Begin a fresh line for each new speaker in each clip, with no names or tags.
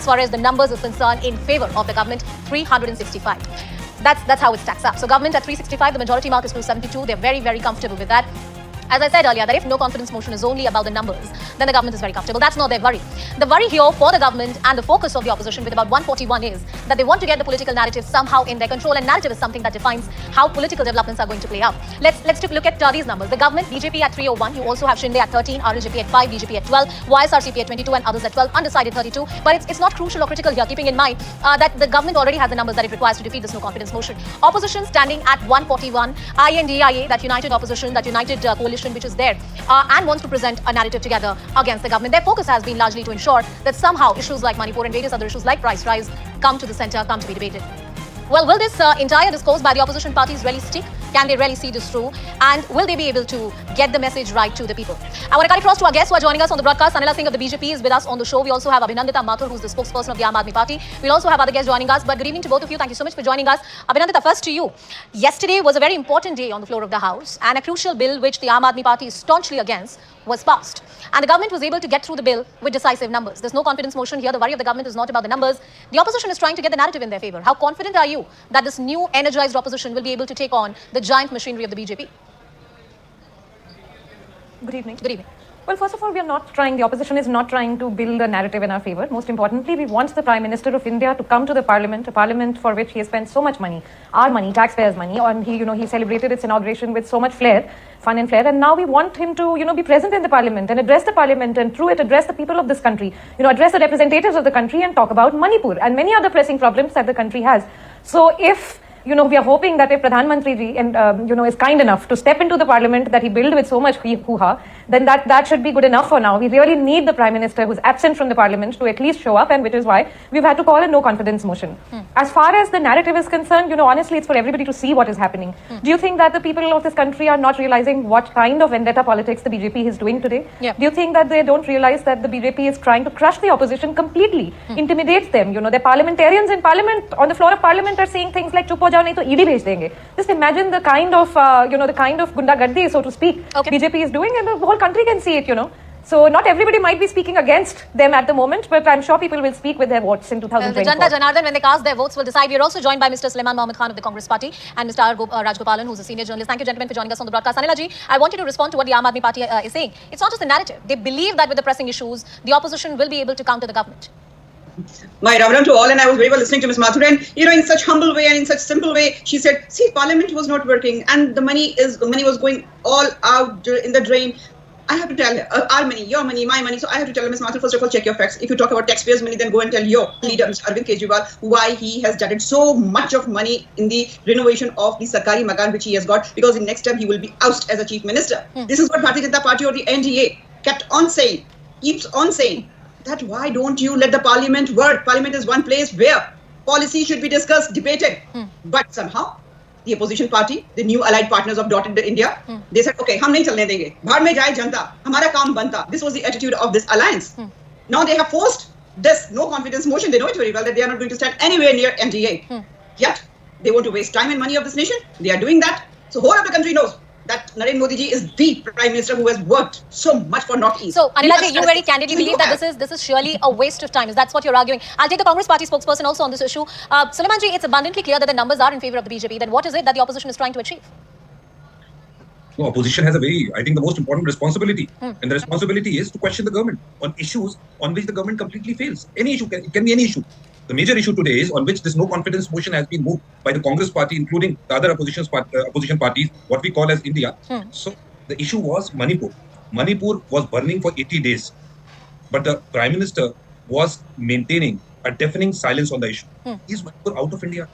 as far as the numbers is concerned in favor of the government, 365. That's how it stacks up. So government at 365, the majority mark is 272. They're very, very comfortable with that. As I said earlier, that if no confidence motion is only about the numbers, then the government is very comfortable. That's not their worry. The worry here for the government and the focus of the opposition with about 141 is that they want to get the political narrative somehow in their control, and narrative is something that defines how political developments are going to play out. Let's take a look at these numbers. The government, BJP at 301, you also have Shinde at 13, RLJP at 5, BJP at 12, YSRCP at 22 and others at 12, undecided 32. But it's not crucial or critical here, keeping in mind that the government already has the numbers that it requires to defeat this no confidence motion. Opposition standing at 141, INDIA, that united opposition, that united coalition which is there, and wants to present a narrative together against the government. Their focus has been largely to ensure that somehow issues like Manipur and various other issues like price rise come to the centre, come to be debated. Well, will this entire discourse by the opposition parties really stick? Can they really see this through? And will they be able to get the message right to the people? I want to cut across to our guests who are joining us on the broadcast. Sanila Singh of the BJP is with us on the show. We also have Abhinandita Mathur, who's the spokesperson of the Aam Aadmi Party. We'll also have other guests joining us. But good evening to both of you. Thank you so much for joining us. Abhinandita, first to you. Yesterday was a very important day on the floor of the House, and a crucial bill which the Aam Aadmi Party is staunchly against was passed. And the government was able to get through the bill with decisive numbers. There's no confidence motion here. The worry of the government is not about the numbers. The opposition is trying to get the narrative in their favor. How confident are you that this new energized opposition will be able to take on the giant machinery of the BJP?
Good evening.
Good evening.
Well, first of all, the opposition is not trying to build a narrative in our favor. Most importantly, we want the Prime Minister of India to come to the Parliament, a Parliament for which he has spent so much money, our money, taxpayers' money, and he celebrated its inauguration with so much fun and flair, and now we want him to, be present in the Parliament and address the Parliament, and through it address the people of this country, address the representatives of the country and talk about Manipur and many other pressing problems that the country has. So if we are hoping that if Pradhan Mantri ji is kind enough to step into the Parliament that he built with so much hoo-ha, then that should be good enough for now. We really need the Prime Minister who's absent from the Parliament to at least show up, and which is why we've had to call a no confidence motion. As far as the narrative is concerned, honestly, it's for everybody to see what is happening. Do you think that the people of this country are not realizing what kind of vendetta politics the BJP is doing today?
Yeah.
Do you think that they don't realize that the BJP is trying to crush the opposition completely, intimidates them? Their parliamentarians in Parliament, on the floor of Parliament, are saying things like, "Chup ho jao, nahi to ED bhej denge." Just imagine the kind of, gundagardi, so to speak,
Okay.
BJP is doing, and the whole country can see it, So not everybody might be speaking against them at the moment, but I'm sure people will speak with their votes in 2024.
The Janta Janardhan, when they cast their votes, will decide. We are also joined by Mr. Sulaiman Mohammed Khan of the Congress Party and Mr. Rajgopalan, who's a senior journalist. Thank you, gentlemen, for joining us on the broadcast. Sanila ji, I want you to respond to what the Aam Aadmi Party is saying. It's not just the narrative. They believe that with the pressing issues, the opposition will be able to counter the government.
My Ramadan to all, and I was very well listening to Ms. Mathur, and in such humble way and in such simple way, she said, see, Parliament was not working and the money was going all out in the drain. I have to tell her, our money, your money, my money. So I have to tell her, Ms. Mathur, first of all, check your facts. If you talk about taxpayers' money, then go and tell your leader, Mr. Arvind Kejriwal, why he has done so much of money in the renovation of the Sarkari Makan, which he has got, because in next term he will be ousted as a chief minister. This is what Bharatiya Janata Party or the NDA keeps on saying, that why don't you let the Parliament work? Parliament is one place where policy should be discussed, debated. But somehow, the opposition party, the new allied partners of Dotted India, they said, okay, hum nahi chalne denge. Bhar mein jaye janta, hamara kaam banta. This was the attitude of this alliance. Now they have forced this no confidence motion. They know it very well that they are not going to stand anywhere near NDA. Yet, they want to waste time and money of this nation. They are doing that. So whole of the country knows that Narendra Modi ji is the Prime Minister who has worked so much for North-East.
So, Anila ji, you very candidly believe that this is surely a waste of time. That's what you're arguing. I'll take the Congress Party spokesperson also on this issue. Sulaiman ji, it's abundantly clear that the numbers are in favor of the BJP. Then what is it that the opposition is trying to achieve?
No, opposition has the most important responsibility. And the responsibility is to question the government on issues on which the government completely fails. Any issue, it can be any issue. The major issue today is on which this no confidence motion has been moved by the Congress Party, including the other opposition parties, what we call as India. So the issue was Manipur. Manipur was burning for 80 days. But the Prime Minister was maintaining a deafening silence on the issue. Is Manipur out of India?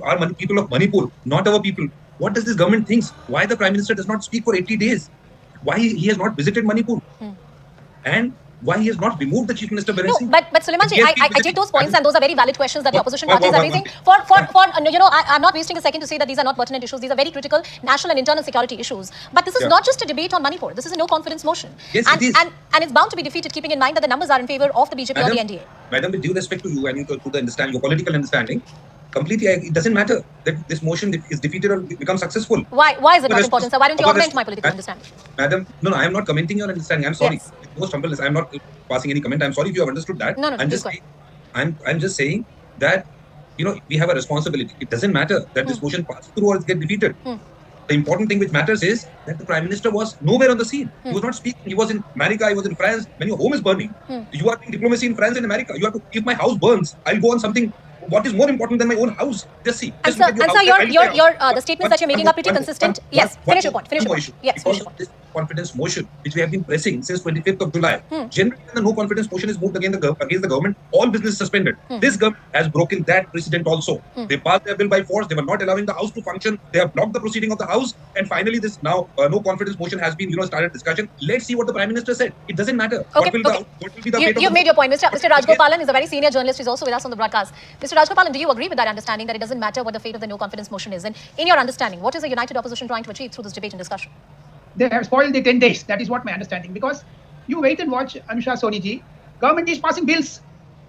Are people of Manipur not our people? What does this government think? Why the Prime Minister does not speak for 80 days? Why he has not visited Manipur? And why he has not removed the Chief Minister Berensi?
No, but Sulaiman ji, I take those points, and those are very valid questions that the opposition parties are raising. I'm not wasting a second to say that these are not pertinent issues. These are very critical national and internal security issues. But this is not just a debate on Manipur. This is a no confidence motion.
Yes,
and,
it is.
And it's bound to be defeated, keeping in mind that the numbers are in favor of the BJP or the NDA.
Madam, with due respect to you and to your political understanding, completely, it doesn't matter that this motion is defeated or becomes successful.
Why is it not important, sir? Why don't you augment my political understanding?
Madam, no, I am not commenting your understanding. I'm sorry.
Yes.
With most humbleness, I am not passing any comment. I'm sorry if you have understood that.
No,
I'm
please
just
go ahead.
I'm just saying that, we have a responsibility. It doesn't matter that this motion passes through or get defeated. The important thing which matters is that the Prime Minister was nowhere on the scene. He was not speaking. He was in America. He was in France. When your home is burning, you are doing diplomacy in France and America. You have to. If my house burns, I'll go on something. What is more important than my own house? Just see.
And
Just look at
sir, the statements that you're making are pretty consistent. Yes, finish your point. Finish your point. Yes, finish your point.
This confidence motion, which we have been pressing since 25th of July, generally when the no confidence motion is moved against the government, all business is suspended. This government has broken that precedent also. They passed their bill by force. They were not allowing the House to function. They have blocked the proceeding of the House. And finally, this now no confidence motion has been, started discussion. Let's see what the Prime Minister said. It doesn't matter. What will be the fate of
You've made your point. Mr. Rajgopalan is a very senior journalist. He's also with us on the broadcast. Mr. Rajgopalan, do you agree with that understanding that it doesn't matter what the fate of the no confidence motion is? And in your understanding, what is the united opposition trying to achieve through this debate and discussion?
They have spoiled the 10 days. That is what my understanding. Because you wait and watch, Anusha Soni ji. Government is passing bills,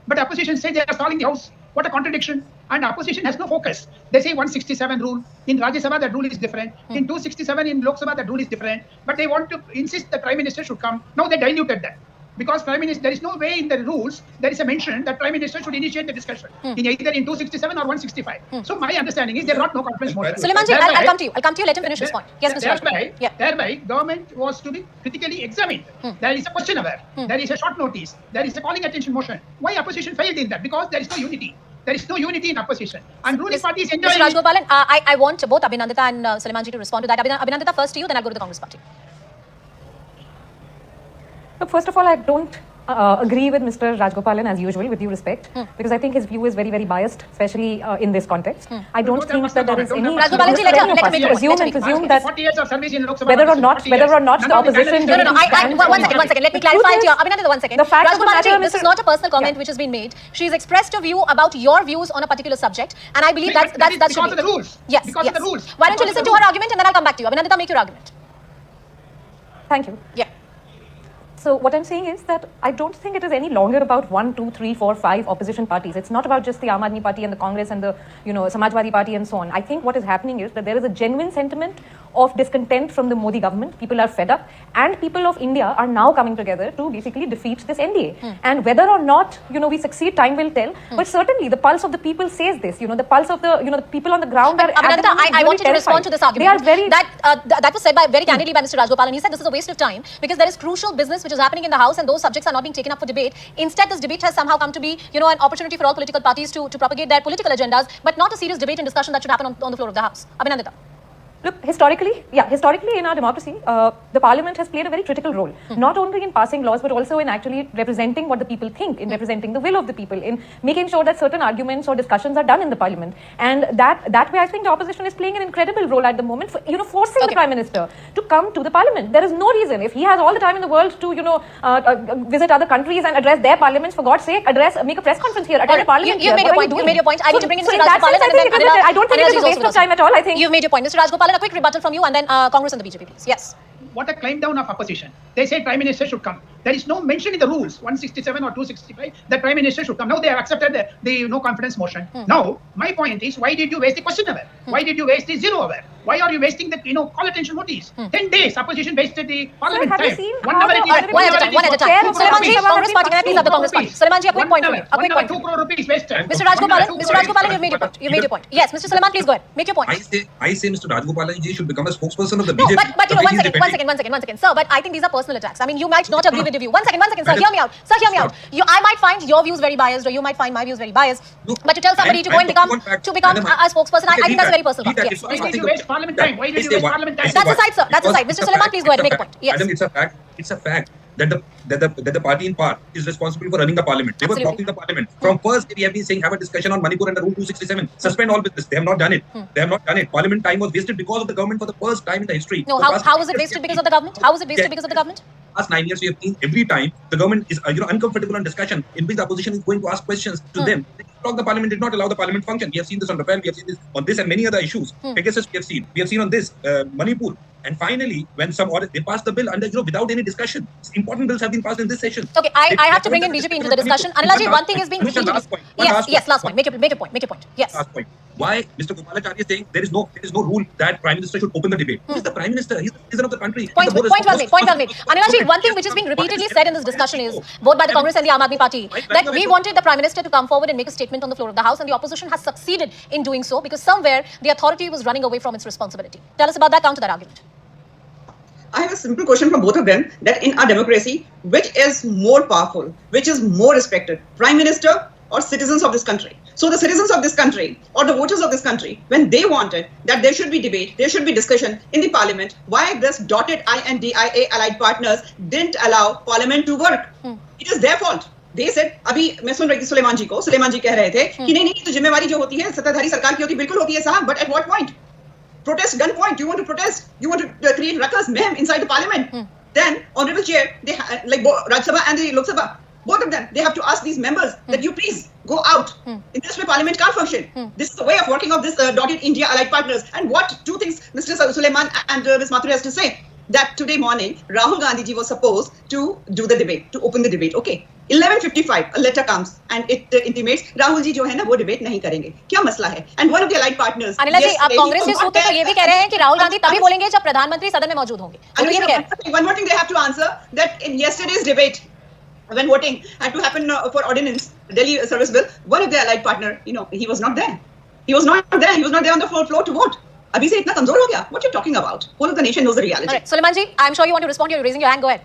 but opposition say they are stalling the House. What a contradiction. And opposition has no focus. They say 167 rule. In Rajya Sabha, that rule is different. In 267 in Lok Sabha, that rule is different. But they want to insist the Prime Minister should come. Now they diluted that. Because Prime Minister, there is no way in the rules, there is a mention that Prime Minister should initiate the discussion in either in 267 or 165. So my understanding is there are not no conference motion.
Suleiman ji, I'll come to you. I'll come to you. Let him finish his point. Yes, Mr. Rajgopalan.
Thereby, government was to be critically examined. There is a question aware. There is a short notice. There is a calling attention motion. Why opposition failed in that? Because there is no unity. There is no unity in opposition. And ruling parties enjoy.
Mr. Rajgopalan, I want both Abhinandita and Suleiman ji to respond to that. Abhinandita, first to you, then I'll go to the Congress party.
Look, first of all, I don't agree with Mr. Rajgopalan as usual, with due respect, because I think his view is very, very biased, especially in this context. I don't think that there is any
Rajgopalan ji, let him make your point.
presume that
40 years of service in Lok Sabha,
whether or not the opposition.
No. One second. Let me clarify it here. Abhinandita, 1 second.
The fact of the matter,
Rajgopalan ji, this is not a personal comment which has been made. She's expressed a view about your views on a particular subject, and I believe that's
because of the rules.
Yes.
Because of the rules.
Why don't you listen to her argument and then I'll come back to you. Abhinandita, make your argument.
Thank you.
Yeah.
So what I'm saying is that I don't think it is any longer about 1, 2, 3, 4, 5 opposition parties. It's not about just the Aam Aadmi Party and the Congress and the Samajwadi Party and so on. I think what is happening is that there is a genuine sentiment of discontent from the Modi government. People are fed up, and people of India are now coming together to basically defeat this NDA. And whether or not we succeed, time will tell. But certainly the pulse of the people says this. The pulse of the the people on the ground are.
Abhinandita, I wanted to respond to this argument.
They are very
that was said very candidly by Mr. Rajgopalan. He said this is a waste of time because there is crucial business which is happening in the House and those subjects are not being taken up for debate. Instead, this debate has somehow come to be an opportunity for all political parties to propagate their political agendas, but not a serious debate and discussion that should happen on the floor of the House. Abhinandita.
Look, historically in our democracy, the parliament has played a very critical role, not only in passing laws, but also in actually representing what the people think, in representing the will of the people, in making sure that certain arguments or discussions are done in the parliament. And that way, I think the opposition is playing an incredible role at the moment, for, forcing the Prime Minister to come to the parliament. There is no reason, if he has all the time in the world to, visit other countries and address their parliaments, for God's sake, make a press conference here, attend a parliament
You made your point. I need to bring in Mr.
Rajgopalan. I don't think it is a waste of time at all. I think
you've made your point. Mr. Rajgopalan, a quick rebuttal from you and then Congress and the BJP, please. Yes.
What a climb down of opposition. They say Prime Minister should come. There is no mention in the rules, 167 or 265, that Prime Minister should come. Now they have accepted the no confidence motion. Now, my point is, why did you waste the question hour? Why did you waste the 0 hour? Why are you wasting the call attention notice? 10 days, opposition wasted the parliament
have you
time.
seen
1
how
hour
the
it is.
One at a time. Suleiman ji, Congress party, can I please have the Congress party? Suleiman ji, a quick point from you. A quick point.
2 crore rupees wasted.
Mr. Rajgopalan, you've made your point. You've made your point. Yes, Mr. Suleiman, please go ahead. Make your point.
I say Mr. Rajgopalan ji should become a spokesperson of the
No,
BJP.
but one second. Sir, but I think these are personal attacks. I mean, you might not agree with the view. One second, sir, hear me out. I might find your views very biased or you might find my views very biased. But to tell somebody to go and become a spokesperson, I think that's a very personal point. Yes,
Why did you waste parliament time? Why did you waste parliament time?
That's aside, sir. That's aside. Mr. Suleiman, please go ahead and make a point. Yes.
Madam, it's a fact that the party in part is responsible for running the parliament. They were blocking the parliament. From first, we have been saying have a discussion on Manipur under Rule 267. Suspend all business. They have not done it. Parliament time was wasted because of the government for the first time in the history.
No, how was it wasted because of the government? How was it wasted because of the government?
Last 9 years, we have seen every time the government is uncomfortable on discussion in which the opposition is going to ask questions to them. They block the parliament, did not allow the parliament function. We have seen this on Rafael, we have seen this on this and many other issues. Pegasus, we have seen on this Manipur. And finally, when they passed the bill under without any discussion. Important bills have been passed in this session.
Okay, I have to bring in BJP into the discussion. Anilaji, one thing is being
Last point.
Yes, last point. Make your point. Yes.
Last point. why Mr. Gopalacharya is saying there is no rule that Prime Minister should open the debate. He's the Prime Minister. He's the citizen of the country.
Point well made. Anilaji, one thing which is being repeatedly said in this discussion is, both by the Congress and the Aam Aadmi Party, that we wanted the Prime Minister to come forward and make a statement on the floor of the House, and the opposition has succeeded in doing so because somewhere the authority was running away from its responsibility. Tell us about that, counter that argument.
I have a simple question for both of them, that in our democracy, which is more powerful, which is more respected, Prime Minister or citizens of this country? So the citizens of this country or the voters of this country, when they wanted that there should be debate, there should be discussion in the parliament, why this dotted I and DIA allied partners didn't allow parliament to work? It is their fault. They said, अभी मैं सुन रही थी सुलेमान जी कह रहे थे कि नहीं तो जिम्मेवारी जो होती है सत्ताधारी सरकार की होती है, बिल्कुल होती है साहब, but at what point? Protest, gunpoint. You want to protest? You want to create ruckus, mayhem inside the parliament? Then, honourable chair, they like Rajya Sabha and the Lok Sabha, both of them, they have to ask these members that you please go out. In this way, parliament can't function. This is the way of working of this dotted India allied partners. And what two things Mr. Sulaiman and Ms. Mathur has to say? That today morning, Rahul Gandhi ji was supposed to do the debate, to open the debate. Okay. 11:55, a letter comes and it intimates Rahul ji जो है ना वो debate नहीं करेंगे. क्या मसला है? And one of the allied partners.
Anila जी, आप कांग्रेस के सूत्र तो ये भी कह रहे हैं कि राहुल गांधी तभी बोलेंगे जब प्रधानमंत्री सदन में मौजूद होंगे.
One more thing they have to answer, that in yesterday's debate, when voting had to happen for ordinance, Delhi service bill, one of the allied partner, he was not there. He was not there. He was not there on the floor to vote. अभी से इतना कमजोर हो गया? What you talking about? Whole of the nation knows the reality.
All right, Sulaiman ji, I'm sure you want to respond. You're raising your hand. Go ahead.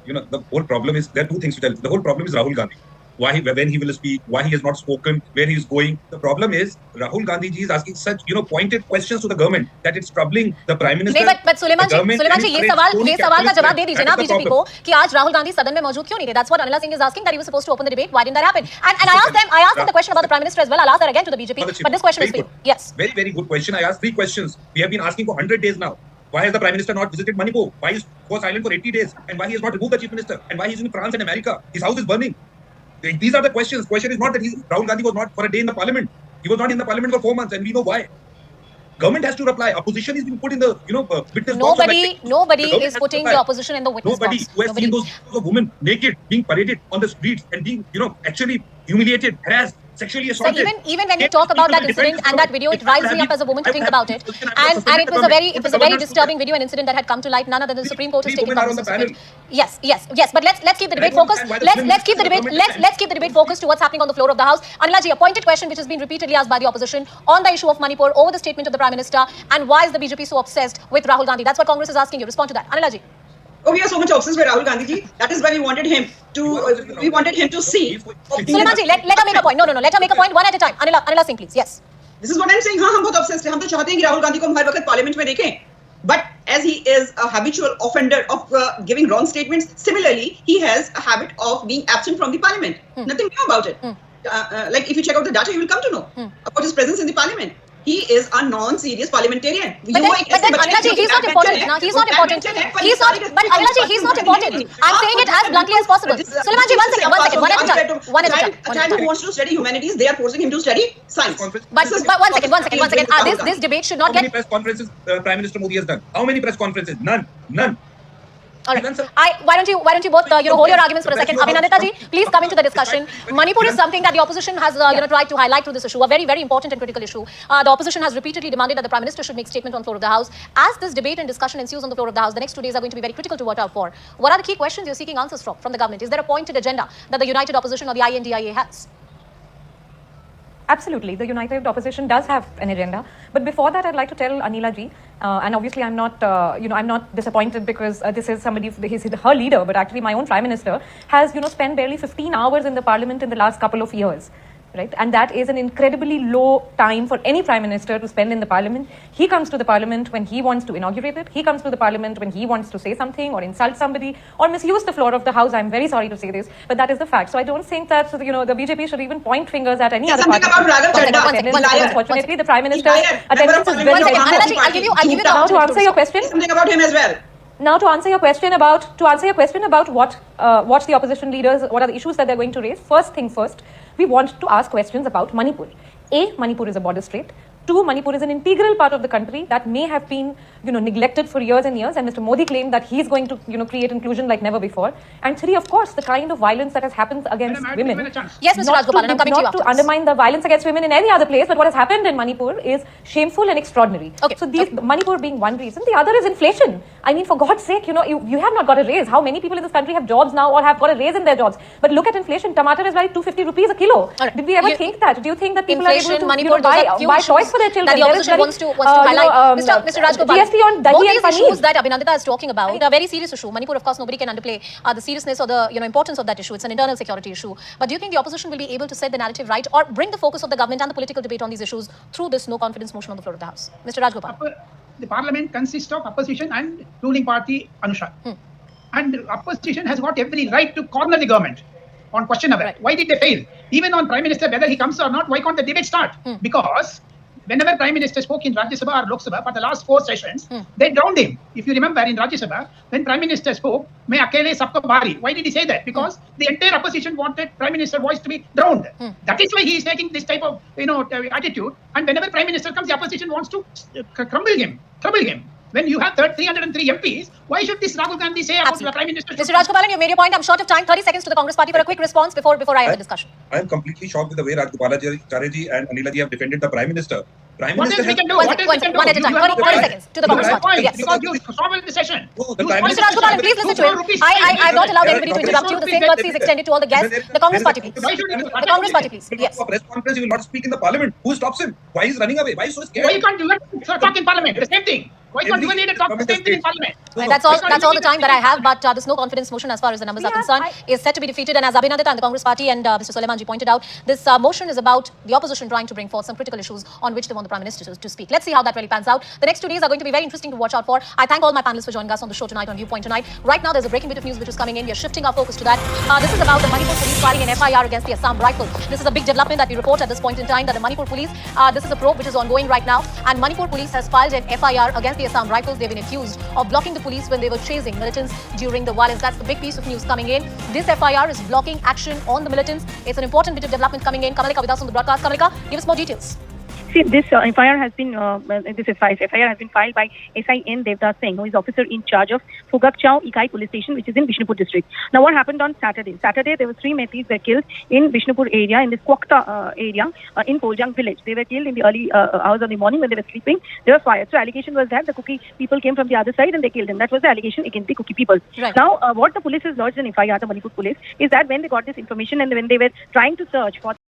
The whole problem is, there are two things to tell. The whole problem is Rahul Gandhi. When he will speak, why he has not spoken, where he is going. The problem is Rahul Gandhi ji is asking such pointed questions to the government that it's troubling the Prime Minister.
नहीं, but Sulaiman ji, ये सवाल का जवाब दे दीजिए ना BJP को कि आज राहुल गांधी सदन में मौजूद क्यों नहीं थे? That's what Anila Singh is asking, that he was supposed to open the debate. Why didn't that happen? And I asked them the question about the Prime Minister as well. I'll ask that again to the BJP. But this question is for you. Yes.
Very, very good question. I asked 3 questions. We have been asking for 100 days now. Why has the Prime Minister not visited Manipur? Why is he silent for 80 days? And why he has not removed the Chief Minister? And why he is in France and America? His house is burning. These are the questions. Question is not that Rahul Gandhi was not for a day in the parliament. He was not in the parliament for 4 months, and we know why. Government has to reply. Opposition is being put in the witness box.
Nobody is putting the opposition in the witness box.
Nobody who has seen those of women naked being paraded on the streets and being actually humiliated, harassed, sexually assaulted.
So even when you talk about that incident and that video, it riles me up as a woman to think about it. And it was a very disturbing video and incident that had come to light. None other than the Supreme Court has taken cognizance. Yes. But let's keep the debate focused. Let's keep the debate focused to what's happening on the floor of the House. Anila ji, a pointed question which has been repeatedly asked by the opposition on the issue of Manipur over the statement of the Prime Minister, and why is the BJP so obsessed with Rahul Gandhi? That's what Congress is asking you. Respond to that, Anila ji.
Oh, we are so much obsessed with Rahul Gandhi ji. That is why we wanted him to see.
Sulaiman ji, let her make a point. No. Let her make a point one at a time. Anila Singh, please. Yes.
This is what I'm saying. हाँ, हम बहुत obsessed हैं. हम तो चाहते हैं कि राहुल गांधी को हम हर वक्त पार्लियामेंट में देखें. But as he is a habitual offender of giving wrong statements, similarly, he has a habit of being absent from the parliament. Nothing new about it. Like if you check out the data, you will come to know about his presence in the parliament. He is a non-serious parliamentarian.
But then Anila ji, he's not important. No, he's not important. But Anila ji, he's not important. I'm saying it as bluntly as possible. Sulaiman ji, one second, one at a time.
A child who wants to study humanities, they are forcing him to study science.
But one second. This debate should not get.
How many press conferences Prime Minister Modi has done? How many press conferences? None.
All right. Why don't you both hold your arguments for a second? Abhinandita ji, please come into the discussion. Manipur is something that the opposition has tried to highlight through this issue, a very, very important and critical issue. The opposition has repeatedly demanded that the Prime Minister should make statement on the floor of the House. As this debate and discussion ensues on the floor of the House, the next 2 days are going to be very critical to watch out for. What are the key questions you're seeking answers from the government? Is there a pointed agenda that the united opposition or the INDIA has?
Absolutely, the united opposition does have an agenda. But before that, I'd like to tell Anila ji, and obviously I'm not, I'm not disappointed because this is he's her leader, but actually my own Prime Minister has, spent barely 15 hours in the Parliament in the last couple of years. Right? And that is an incredibly low time for any Prime Minister to spend in the Parliament. He comes to the Parliament when he wants to inaugurate it. He comes to the Parliament when he wants to say something or insult somebody or misuse the floor of the House. I'm very sorry to say this, but that is the fact. So I don't think that, the BJP should even point fingers at any other party. Unfortunately, the Prime Minister's attendance is very, very important. Now to answer your question,
something about him as well.
Now to answer your question about what the opposition leaders, what are the issues that they're going to raise. First thing first, we want to ask questions about Manipur. A, Manipur is a border state. Two, Manipur is an integral part of the country that may have been, neglected for years and years. And Mr. Modi claimed that he's going to, create inclusion like never before. And three, of course, the kind of violence that has happened against women.
Yes, Mr. Rajgopalan, I'm coming to you
Not to
afterwards.
undermine the violence against women in any other place, but what has happened in Manipur is shameful and extraordinary.
Okay.
So Manipur being one reason, the other is inflation. I mean, for God's sake, you have not got a raise. How many people in this country have jobs now or have got a raise in their jobs? But look at inflation. Tomato is like 250 rupees a kilo.
Right.
Did we ever think that? Do you think that people are
Inflation,
able to
Manipur, those are few
buy
issues
toys for their children?
that the opposition wants to highlight. Mr. Rajgopalan,
GST on dahi
both
and
these
paneer.
issues that Abhinandita is talking about are very serious issue. Manipur, of course, nobody can underplay the seriousness or the importance of that issue. It's an internal security issue. But do you think the opposition will be able to set the narrative right or bring the focus of the government and the political debate on these issues through this no confidence motion on the floor of the House? Mr. Rajgopalan.
The parliament consists of opposition and ruling party, Anusha. And opposition has got every right to corner the government on question of it.
Right.
Why did they fail? Even on Prime Minister, whether he comes or not, why can't the debate start? Because whenever Prime Minister spoke in Rajya Sabha or Lok Sabha for the last 4 sessions, they drowned him. If you remember in Rajya Sabha, when Prime Minister spoke, "Main akele sabko bhari." Why did he say that? Because the entire opposition wanted Prime Minister voice to be drowned. That is why he is taking this type of attitude. And whenever Prime Minister comes, the opposition wants to trouble him. When you have 303 MPs, why should this Rahul Gandhi say about the Prime Minister?
Mr. Rajgopalan, you made your point. I'm short of time. 30 seconds to the Congress party for a quick response before I end the discussion.
I am completely shocked with the way Rajgopalacharya and Anila ji have defended the Prime Minister. Prime
What
Minister
else we can do?
One
What else we can do?
at a time.
You have
30
point.
seconds to the Congress
You have
party.
point,
Yes.
because you swallowed the session.
No, the
You
Prime
swallowed
Mr.
the
Rajgopalan,
session.
please listen to him. I've not allowed anybody to interrupt you. The same courtesy is extended to all the guests. The Congress party, please.
Why should you-
The Congress party, please. Yes.
For press conference, he will not speak in the parliament. Who stops him? Why is he running away? Why is he so scared?
Why you can't do that? Talk in parliament. The same thing. Why can't you need to talk the same thing in parliament?
Right, that's all the time that I have, but this no confidence motion as far as the numbers are concerned is set to be defeated, and as Abhinandita and the Congress party and Mr. Soleimanji pointed out, this motion is about the opposition trying to bring forth some critical issues on which they want the Prime Minister to speak. Let's see how that really pans out. The next 2 days are going to be very interesting to watch out for. I thank all my panelists for joining us on the show tonight on Viewpoint Tonight. Right now there's a breaking bit of news which is coming in. We are shifting our focus to that. This is about the Manipur police filing an FIR against the Assam Rifles. This is a big development that we report at this point in time, that the Manipur police, this is a probe which is ongoing right now, and Manipur police has filed an FIR against the Assam Rifles. They've been accused of blocking the police when they were chasing militants during the violence. That's the big piece of news coming in. This FIR is blocking action on the militants. It's an important bit of development coming in. Kamalika with us on the broadcast. Kamalika, give us more details.
See, this FIR has been FIR has been filed by SIN Devdas Singh, who is officer in charge of Phugakchao Ikai Police Station, which is in Bishnupur district. Now, what happened on Saturday? Saturday, there were 3 Metis were killed in Bishnupur area, in this Kwakta area, in Poljang village. They were killed in the early hours of the morning when they were sleeping. They were fired. So, allegation was that the Kuki people came from the other side and they killed them. That was the allegation against the Kuki people.
Right.
Now, what the police has lodged in FIR, the Manipur police, is that when they got this information and when they were trying to search for